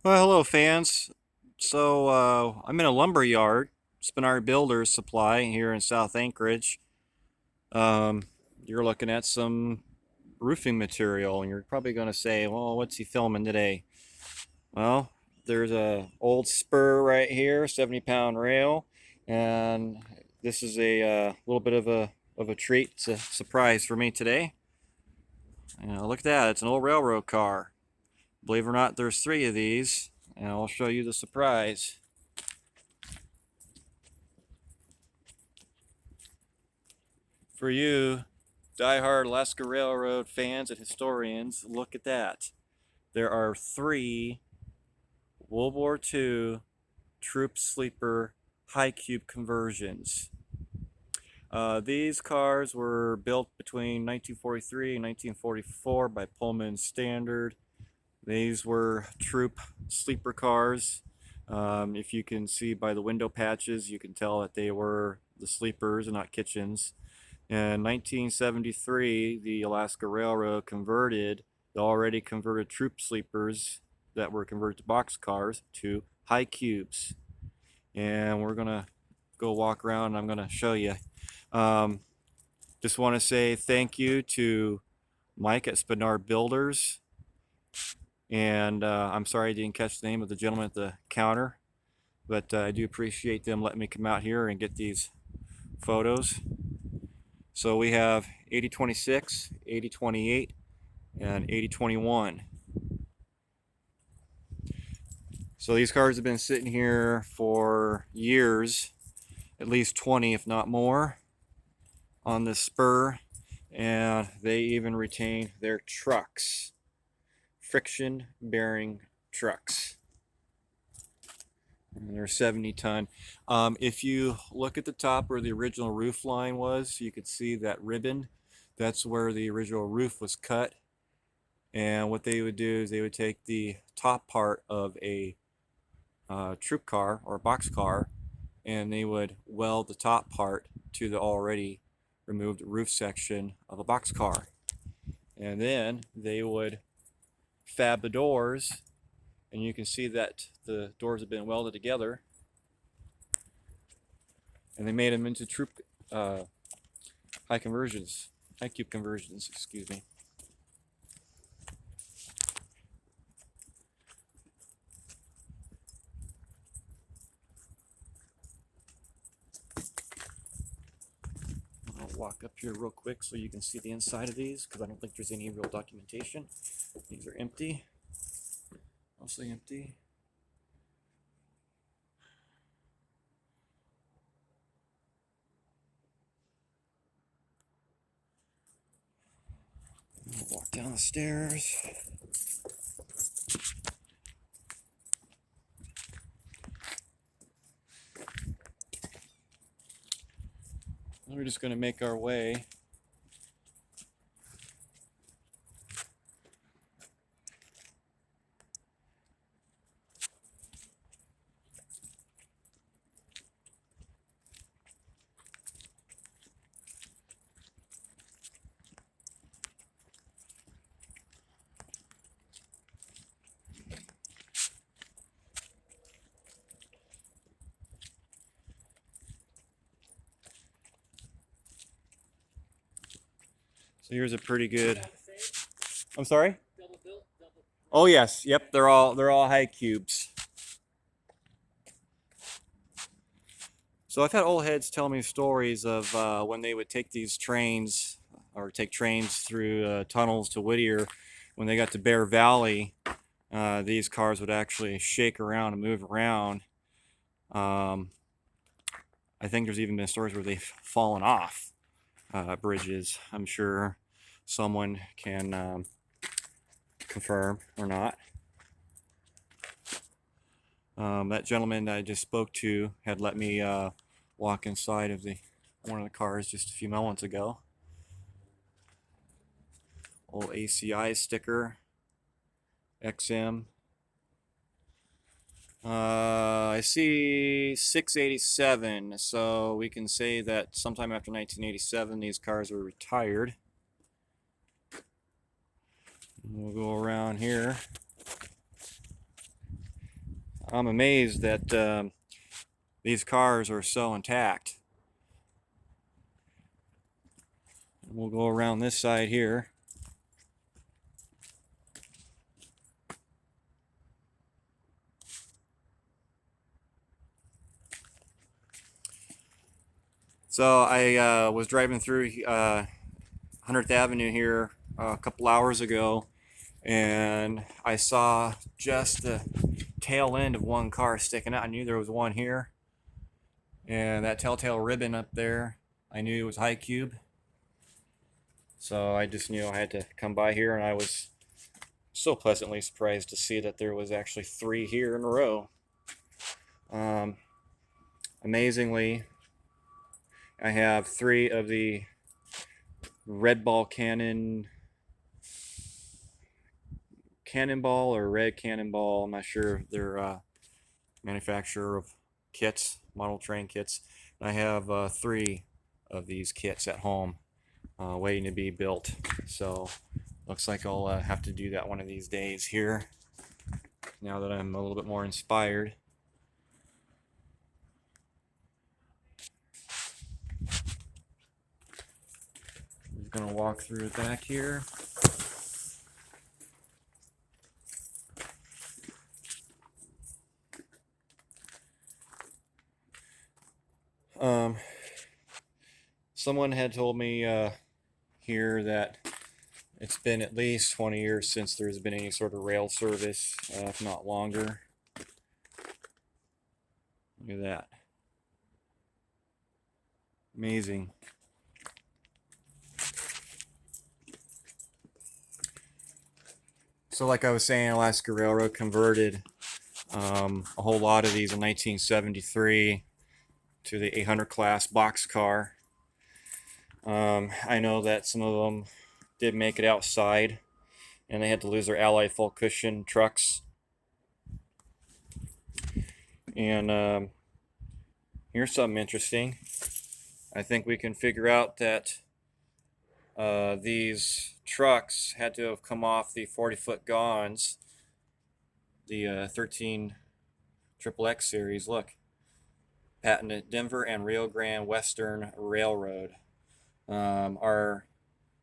Well, hello, fans. I'm in a lumber yard, Spenard Builders Supply here in South Anchorage. Um, you're looking at some roofing material, and you're probably going to say, "Well, what's he filming today?" Well, there's a old spur right here, 70-pound rail, and this is a little bit of a treat, it's a surprise for me today. Look at that! It's an old railroad car. Believe it or not, there's three of these, and I'll show you the surprise. For you, die-hard Alaska Railroad fans and historians, look at that. There are three World War II troop sleeper high cube conversions. These cars were built between 1943 and 1944 by Pullman Standard. These were troop sleeper cars. If you can see by the window patches, you can tell that they were the sleepers and not kitchens. In 1973, the Alaska Railroad converted the already converted troop sleepers that were converted to boxcars to high cubes. And we're going to go walk around and I'm going to show you. Um, just want to say thank you to Mike at Spenard Builders. And I'm sorry I didn't catch the name of the gentleman at the counter, but I do appreciate them letting me come out here and get these photos. So we have 8026, 8028, and 8021. So these cars have been sitting here for years, at least 20 if not more, on this spur, and they even retain their trucks, friction bearing trucks. And they're 70-ton. If you look at the top where the original roof line was, you could see that ribbon. That's where the original roof was cut. And what they would do is they would take the top part of a troop car or box car, and they would weld the top part to the already removed roof section of a box car. And then they would fab the doors, and you can see that the doors have been welded together, and they made them into troop high conversions, high cube conversions, excuse me. I'll walk up here real quick so you can see the inside of these, because I don't think there's any real documentation. These are empty, mostly empty. I'll walk down the stairs. We're just going to make our way So here's a pretty good. I'm sorry. Oh yes, yep. They're all high cubes. So I've had old heads tell me stories of when they would take these trains or take trains through tunnels to Whittier. When they got to Bear Valley, these cars would actually shake around and move around. Um, I think there's even been stories where they've fallen off bridges. I'm sure someone can confirm or not. That gentleman I just spoke to had let me walk inside of one of the cars just a few moments ago. Old ACI sticker, XM. I see 687, so we can say that sometime after 1987 these cars were retired. We'll go around here. I'm amazed that these cars are so intact. We'll go around this side here. So I was driving through 100th Avenue here a couple hours ago, and I saw just the tail end of one car sticking out. I knew there was one here, and that telltale ribbon up there, I knew it was high cube. So I just knew I had to come by here, and I was so pleasantly surprised to see that there was actually 3 here in a row. Amazingly, I have 3 of the red ball cannonball or red cannonball. I'm not sure. They're manufacturer of kits, model train kits. I have 3 of these kits at home waiting to be built. So looks like I'll have to do that one of these days here now that I'm a little bit more inspired. I'm gonna walk through the back here. Someone had told me here that it's been at least 20 years since there's been any sort of rail service, if not longer. Look at that. Amazing. So like I was saying, Alaska Railroad converted a whole lot of these in 1973 to the 800 class boxcar. I know that some of them did make it outside, and they had to lose their Allied full cushion trucks. And here's something interesting. I think we can figure out that these trucks had to have come off the 40-foot Gons, the 13 XXX series. Look, patented Denver and Rio Grande Western Railroad. Our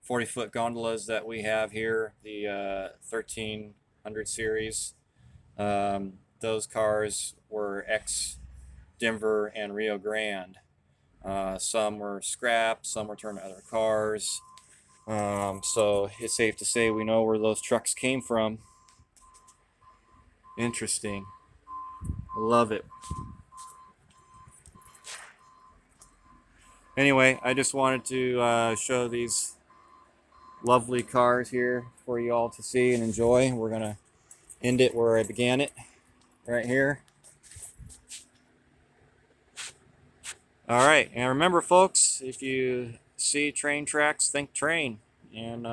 40-foot gondolas that we have here, the 1300 series, those cars were ex-Denver and Rio Grande. Some were scrapped, some were turned to other cars. So it's safe to say we know where those trucks came from. Interesting. Love it. Anyway, I just wanted to show these lovely cars here for you all to see and enjoy. We're going to end it where I began it, right here. All right, and remember folks, if you see train tracks, think train, and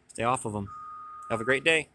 stay off of them. Have a great day.